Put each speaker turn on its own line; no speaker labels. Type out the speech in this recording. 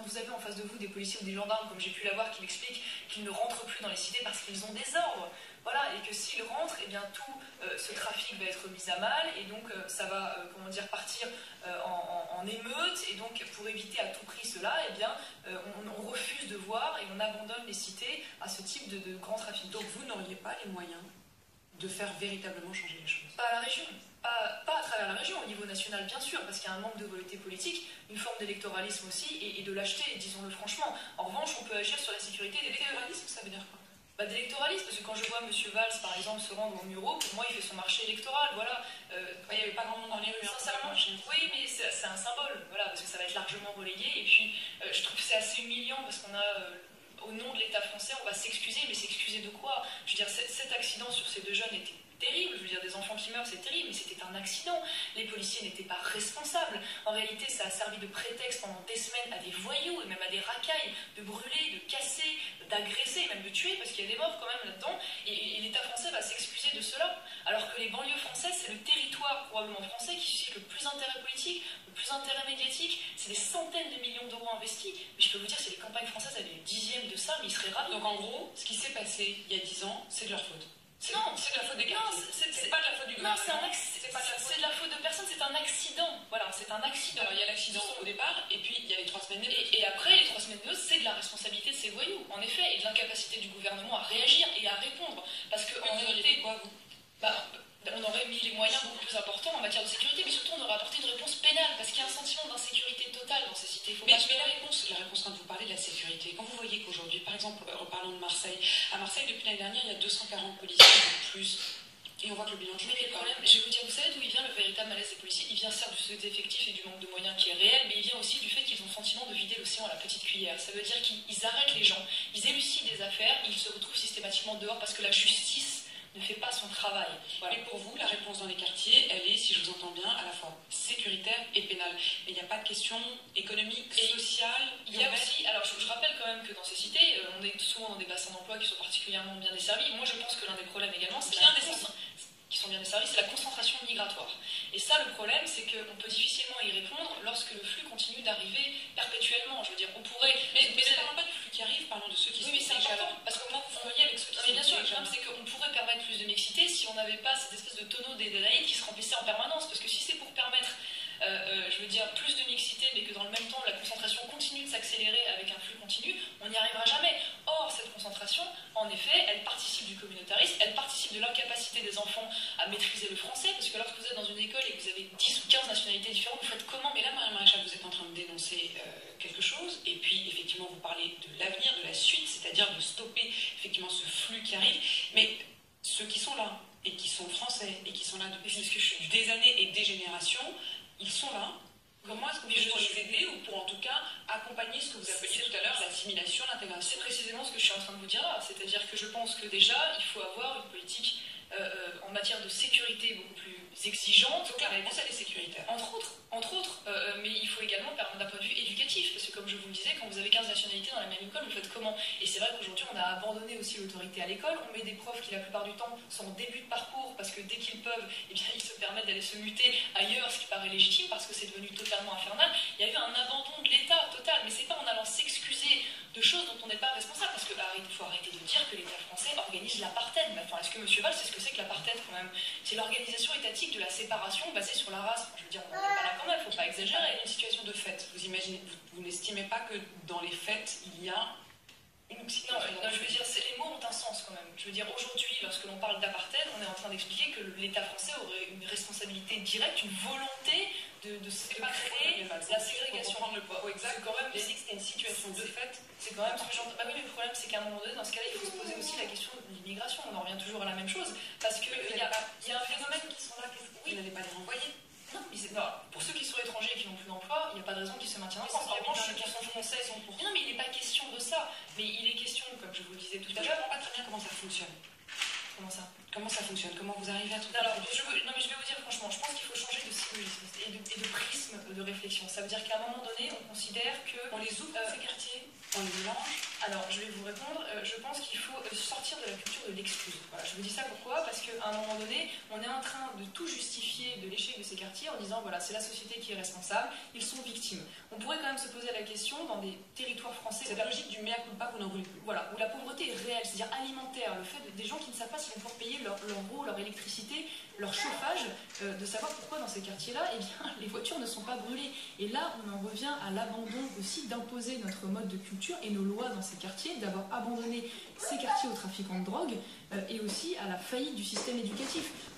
vous avez en face de vous des policiers ou des gendarmes, comme j'ai pu l'avoir, qui m'expliquent qu'ils ne rentrent plus dans les cités parce qu'ils ont des ordres, voilà, et que s'ils rentrent, eh bien tout ce trafic va être mis à mal, et donc ça va, comment dire, partir en émeute, et donc pour éviter à tout prix cela, eh bien on refuse de voir et on abandonne les cités à ce type de grand trafic.
Donc vous n'auriez pas les moyens de faire véritablement changer les choses?
Pas à la région, pas à travers la région, au niveau national bien sûr, parce qu'il y a un manque de volonté politique, une forme d'électoralisme aussi, et de lâcheté, disons-le franchement. En revanche, on peut agir sur la sécurité des
L'électoralisme, ça veut dire quoi?
D'électoralisme, parce que quand je vois M. Valls, par exemple, se rendre au Muro, pour moi, il fait son marché électoral, voilà.
Il n'y avait pas grand monde dans les rues,
sincèrement, oui, mais c'est un symbole, voilà, parce que ça va être largement relayé, et puis je trouve que c'est assez humiliant, parce qu'on a, au nom de l'État français, on va s'excuser, mais s'excuser de quoi? Je veux dire, cet accident sur ces deux jeunes était terrible, je veux dire, des enfants qui meurent, c'est terrible, mais c'était un accident. Les policiers n'étaient pas responsables. En réalité, ça a servi de prétexte pendant des semaines à des voyous, et même à des racailles, de brûler, de casser, d'agresser, même de tuer, parce qu'il y a des morts quand même là-dedans, et l'État français va s'excuser de cela. Alors que les banlieues françaises, c'est le territoire probablement français qui suscite le plus d'intérêt politique, le plus d'intérêt médiatique, c'est des centaines de millions d'euros investis, mais je peux vous dire, si les campagnes françaises avaient le dixième de ça, mais ils seraient ravis.
Donc en gros, ce qui s'est passé il y a 10 ans, c'est de leur faute.
Non,
c'est de la faute des quartiers. C'est pas de la faute du
gouvernement.
Non,
c'est de la faute de personne, c'est un accident. Voilà, c'est un accident.
Alors il y a l'accident au départ, et puis il y a les 3 semaines de neige.
Et après, les 3 semaines de neige, c'est de la responsabilité de ces voyous, en effet, et de l'incapacité du gouvernement à réagir et à répondre. Parce que, en réalité,
quoi, vous
on aurait mis les moyens beaucoup plus importants en matière de sécurité, mais surtout on aurait apporté une réponse pénale, parce qu'il y a un sentiment d'insécurité totale dans ces cités.
Mais la réponse quand vous parlez de la sécurité, quand vous voyez qu'aujourd'hui, par exemple, reparlons de Marseille, à Marseille, depuis l'année dernière, il y a 240 policiers de plus, et on voit que le bilan du
problème, je vais vous dire, vous savez d'où il vient le véritable malaise des policiers? Il vient certes du sous-effectif et du manque de moyens qui est réel, mais il vient aussi du fait qu'ils ont le sentiment de vider l'océan à la petite cuillère. Ça veut dire qu'ils arrêtent les gens, ils élucident des affaires, ils se retrouvent systématiquement dehors parce que la justice ne fait pas son travail.
Voilà. Mais pour vous, la réponse dans les quartiers, elle est, si je vous entends bien, à la fois sécuritaire et pénale. Mais il n'y a pas de question économique, sociale.
Il y a aussi, alors je rappelle quand même que dans ces cités, on est souvent dans des bassins d'emploi qui sont particulièrement bien desservis. Moi, je pense que l'un des problèmes également, c'est la concentration migratoire. Et ça, le problème, c'est qu'on peut difficilement y répondre lorsque le flux continue d'arriver perpétuellement. Je veux dire, on pourrait...
Mais ne parlons pas du flux qui arrive, parlons de ceux qui sont...
Oui, mais c'est important, parce que moi, vous voyez avec ceux qui sont... Bien sûr, le problème, c'est qu'on pourrait permettre plus de mixité si on n'avait pas cette espèce de tonneau des Danaïdes qui se remplissait en permanence. Parce que si c'est pour permettre, je veux dire, plus de mixité, mais que dans le même temps, la concentration continue de s'accélérer avec un flux continu, on n'y arrivera jamais. Or, cette concentration, en effet, elle participe du communautarisme, elle participe de l'incapacité des enfants à maîtriser le français, parce que lorsque vous êtes dans une école et que vous avez 10 ou 15 nationalités différentes, vous faites comment?
Mais là, Mariam Maréchal, vous êtes en train de dénoncer quelque chose, et puis effectivement, vous parlez de l'avenir, de la suite, c'est-à-dire de stopper effectivement ce flux qui arrive, mais ceux qui sont là, et qui sont français, et qui sont là depuis des années et des générations, ils sont là. Comment est-ce que vous pouvez les aider, ou pour en tout cas accompagner ce que vous appeliez tout à l'heure l'assimilation, l'intégration?
C'est précisément ce que je suis en train de vous dire là. C'est-à-dire que je pense que déjà, il faut avoir une politique en matière de sécurité beaucoup plus exigeante.
Donc la réponse, elle est sécuritaire.
Entre autres, mais il faut également permettre d'un point de vue éducatif, parce que comme je vous le disais, quand vous avez 15 nationalités dans la même école, vous faites comment? Et c'est vrai qu'aujourd'hui, on a abandonné aussi l'autorité à l'école, on met des profs qui la plupart du temps sont en début de parcours, parce que dès qu'ils peuvent, eh bien, ils se permettent d'aller se muter ailleurs, ce qui paraît légitime, parce que c'est devenu totalement infernal. Il y a eu un abandon de l'État total, mais c'est pas en allant s'excuser de choses dont on n'est pas responsable, parce qu'il faut arrêter de dire que l'État français organise l'apartheid. Enfin, est-ce que M. Valls sait ce que c'est que l'apartheid quand même? C'est l'organisation étatique de la séparation basée sur la race. Je veux dire, on n'en est pas là quand même, il ne faut pas exagérer.
Une situation de fait, vous n'estimez pas que dans les faits, il y a une situation...
Non, je veux dire, les mots ont un sens quand même. Je veux dire, aujourd'hui, lorsque l'on parle d'apartheid, on est en train d'expliquer que l'État français aurait une responsabilité directe, une volonté de créer la ségrégation.
Prendre le poids exact.
Quand même,
c'est une situation de fait.
C'est quand même ce que j'entends. Bah oui, mais le problème, c'est qu'à un moment donné, dans ce cas-là, il faut se poser aussi la question de l'immigration. On en revient toujours à la même chose. Parce qu'il y a un phénomène qui sont là.
Vous n'allez pas les renvoyer?
Non, pour ceux qui sont étrangers et qui n'ont plus d'emploi, il n'y a pas de raison qu'ils se maintiennent en France. En revanche, ceux qui sont français sont pour. Non, mais il n'est pas question de ça. Mais il est question, comme je vous le disais tout à l'heure.
Je ne comprends pas très bien comment ça fonctionne.
Comment ça?
Comment ça fonctionne? Comment vous arrivez à trouver?
Alors, je vais vous dire franchement, je pense qu'il faut changer de symbolisme et de prisme de réflexion. Ça veut dire qu'à un moment donné, on considère que...
On les ouvre ces quartiers, on les mélange
Alors, je vais vous répondre. Je pense qu'il faut sortir de la culture de l'excuse. Voilà, je vous dis ça pourquoi? Parce qu'à un moment donné, on est en train de tout justifier de l'échec de ces quartiers en disant voilà, c'est la société qui est responsable, ils sont victimes. On pourrait quand même se poser la question dans des territoires français.
C'est la logique du mea culpa, vous n'en voulez plus.
Voilà, où la pauvreté est réelle, c'est-à-dire alimentaire, le fait des gens qui ne savent pas s'ils vont pouvoir payer leur eau, leur électricité, leur chauffage, de savoir pourquoi dans ces quartiers-là, eh bien, les voitures ne sont pas brûlées. Et là, on en revient à l'abandon aussi d'imposer notre mode de culture et nos lois dans ces quartiers, d'avoir abandonné ces quartiers aux trafiquants de drogue et aussi à la faillite du système éducatif.